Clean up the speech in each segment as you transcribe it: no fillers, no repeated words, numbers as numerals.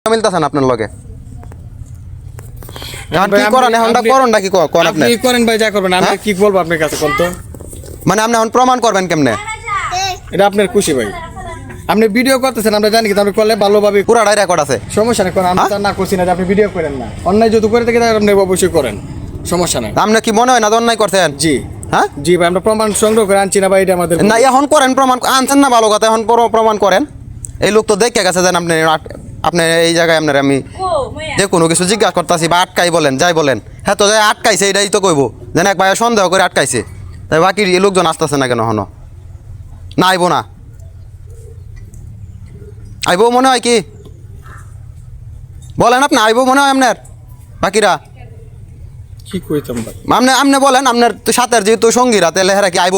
মিলতাছে না আপনার লগে কি করেন এখনটা করণটা কি কোন আপনি করেন ভাই যা করবেন আমি কি বলবো আপনার কাছে কোন তো মানে আপনি এখন প্রমাণ করবেন কেমনে এটা আপনার খুশি ভাই আপনি ভিডিও করতেছেন আমরা জানি কিন্তু আপনি করলে ভালোভাবে পুরাটাই রেকর্ড আছে সমস্যা নেই কোন আমি তো না করছি না যে আপনি ভিডিও করেন না অন্যায় যদি করে থাকি তাহলে আপনি অবশ্যই করেন সমস্যা নাই আপনি কি মনে হয় না অন্যায় করছেন জি হ্যাঁ জি ভাই আমরা প্রমাণ সংগ্রহ করে আনছি না ভাই এটা আমাদের না এখন করেন প্রমাণ আনছেন না ভালো কথা এখন প্রমাণ করেন এই লোক তো দেখে গেছে যেন আপনি এই জায়গায় আপনার আমি যে কোনো কিছু জিজ্ঞাসা করতেছি বা আটকাই বলেন যাই বলেন হ্যাঁ তো যাই আটকাইছে এটাই তো কইব যেন এক ভাই সন্দেহ করে আটকাইছে তাই বাকি লোকজন আসতেছে না কেন হনো না আইব না আইব মনে হয় কি বলেন আপনি আইব মনে হয় আপনার বাকিরা কি কইতাম ভাই আপনি বলেন আপনার সাথের যেহেতু সঙ্গীরা তাহলে হেরা কি আইব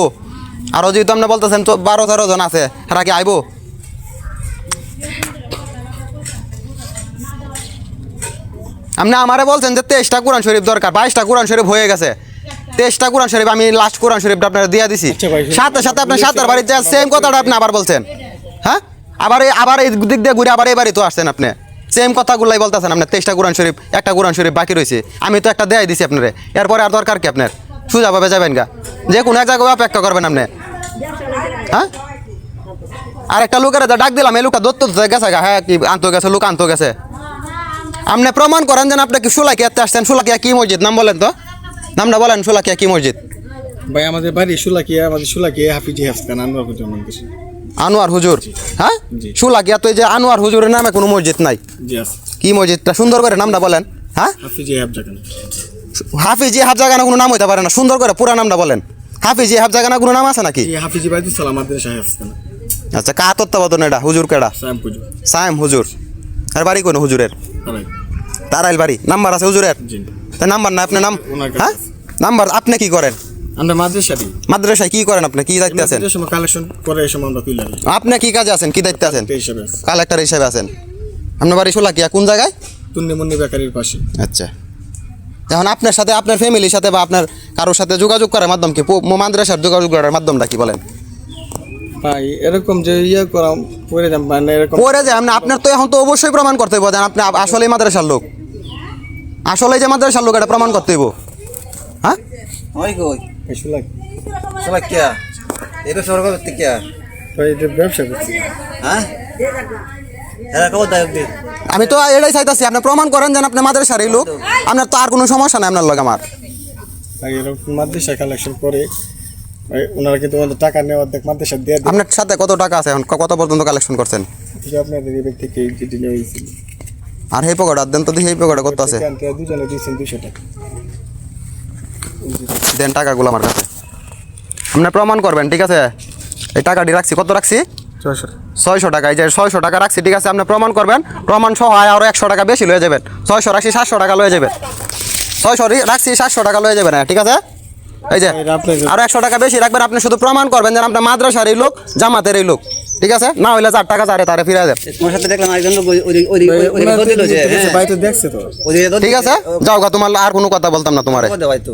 আরও যেহেতু আপনি বলতেছেন 12-13 জন আছে হেরা কি আইব আপনি আমারে বলছেন যে 23টা কোরআন শরীফ দরকার 22টা কোরআন শরীফ হয়ে গেছে 23টা কোরআন শরীফ আমি লাস্ট কোরআন শরীফটা আপনার দিয়ে দিছি সাথে সাথে আপনার সাথের বাড়িতে সেম কথাটা আপনি আবার বলছেন হ্যাঁ আবার এই দিক দিয়ে ঘুরে আবার এই বাড়ি তো আসছেন আপনি সেম কথাগুলাই বলতেছেন আপনার 23টা কোরআন শরীফ একটা কোরআন শরীফ বাকি রয়েছে আমি তো একটা দেয়াই দিছি আপনারে এরপরে আর দরকার কি আপনার সোজাভাবে যাবেন গা যে কোনো এক জায়গায় অপেক্ষা করবেন আপনি হ্যাঁ আর একটা লোকের ডাক দিলাম এই লোকটা দত্ত গেছে গা হ্যাঁ কি আনতে গেছে লোক আনতে গেছে আপনি প্রমাণ করেন যেন আপনি কি সুলাকিয়াতে আসছেন সুলাকিয়া কি মসজিদ নাম বলেন তো নামটা বলেন সুলাকিয়া কি মসজিদ ভাই আমাদের বাড়ি সুলাকিয়া হাফিজি হাফখান আনোয়ার হুজুর হ্যাঁ সুলাকিয়া তো এই যে আনোয়ার হুজুরের নামে কোনো মসজিদ নাই কি মসজিদটা সুন্দর করে নামটা বলেন হ্যাঁ হাফিজি হাফজাগানা কোনো নাম হইতে পারে না সুন্দর করে পুরা নামটা বলেন হাফিজি হাফজাগানা কোনো নাম আছে নাকি হাফিজি বাইতুল সালাম মাদ্রাসা হাফখানা আচ্ছা কা তত্ত্বাবধান এটা হুজুর কেডা সায়েম হুজুর আর বাড়ি কোন হুজুরের তারাইল বাড়ি নাম্বার আছে হুজুরের তা নাম্বার না আপনার নাম হ্যাঁ নাম্বার আপনি কি করেন আমরা মাদ্রাসায় কি করেন আপনি কি দায়িত্বে আছেন কালেকশন করে এই সময় আমরা তুলে আপনি কি কাজে আছেন কি দায়িত্বে আছেন কালেক্টর হিসেবে আছেন আপনার বাড়ি সুলাকিয়া কোন জায়গায় তুন্নিমুন্নি বেকারির পাশে আচ্ছা এখন আপনার সাথে আপনার ফ্যামিলির সাথে বা আপনার কারোর সাথে যোগাযোগ করার মাধ্যম কি মাদ্রাসার যোগাযোগ করার মাধ্যমটা কি বলেন ভাই এরকম যে ইয়ে করা পড়ে যান মানে এরকম পড়ে যায় আপনার তো এখন তো অবশ্যই প্রমাণ করতে হইব আপনি আসলে মাদ্রাসার লোক আসলে যে মাদ্রাসার লোক এটা প্রমাণ করতে হইব হ্যাঁ ওই কই সুলাকিয়া এই ব্যবসা করতে কি ভাই এটা ব্যবসা করছি হ্যাঁ এরা কত দায়ক দি আমি তো এটাই চাইতাছি আপনি প্রমাণ করেন যেন আপনি মাদ্রাসার এই লোক আপনার তো আর কোনো সমস্যা নাই আপনার লোক আমার ভাই এরকম মাদ্রাসা কালেকশন করে ভাই ওনারা কিন্তু টাকা নেওয়ার দেখ মাদ্রাসা দিয়ে আপনার সাথে কত টাকা আছে এখন কত পর্যন্ত কালেকশন করছেন আপনাদের এই ব্যক্তি যেটি নিয়ে হয়েছিল আর এই পকেট দেন তো দেখি এই পকেটে কত আছে দুজনে দিয়েছেন 200 টাকা দেন টাকাগুলো আমার কাছে আপনি প্রমাণ করবেন ঠিক আছে এই টাকাটি রাখছি কত রাখছি 600 টাকা এই যে 600 টাকা রাখছি ঠিক আছে আপনি প্রমাণ করবেন প্রমাণ সহ আরও 100 টাকা বেশি লয়ে যাবেন 600 রাখছি 700 টাকা লয়ে যাবেন 600 রাখছি 700 টাকা লয়ে যাবেন ঠিক আছে এই যে আরও 100 টাকা বেশি রাখবেন আপনি শুধু প্রমাণ করবেন যে আপনার মাদ্রাসার এই লোক জামাতের এই লোক ঠিক আছে না হইলে 4 টাকা তারে ফিরে যাবে তোমার সাথে দেখলাম একজন লোক ওই দিল যে ভাই তো দেখছে তো ঠিক আছে যাও গা তোমার আর কোনো কথা বলতাম না তোমারে ভাই তো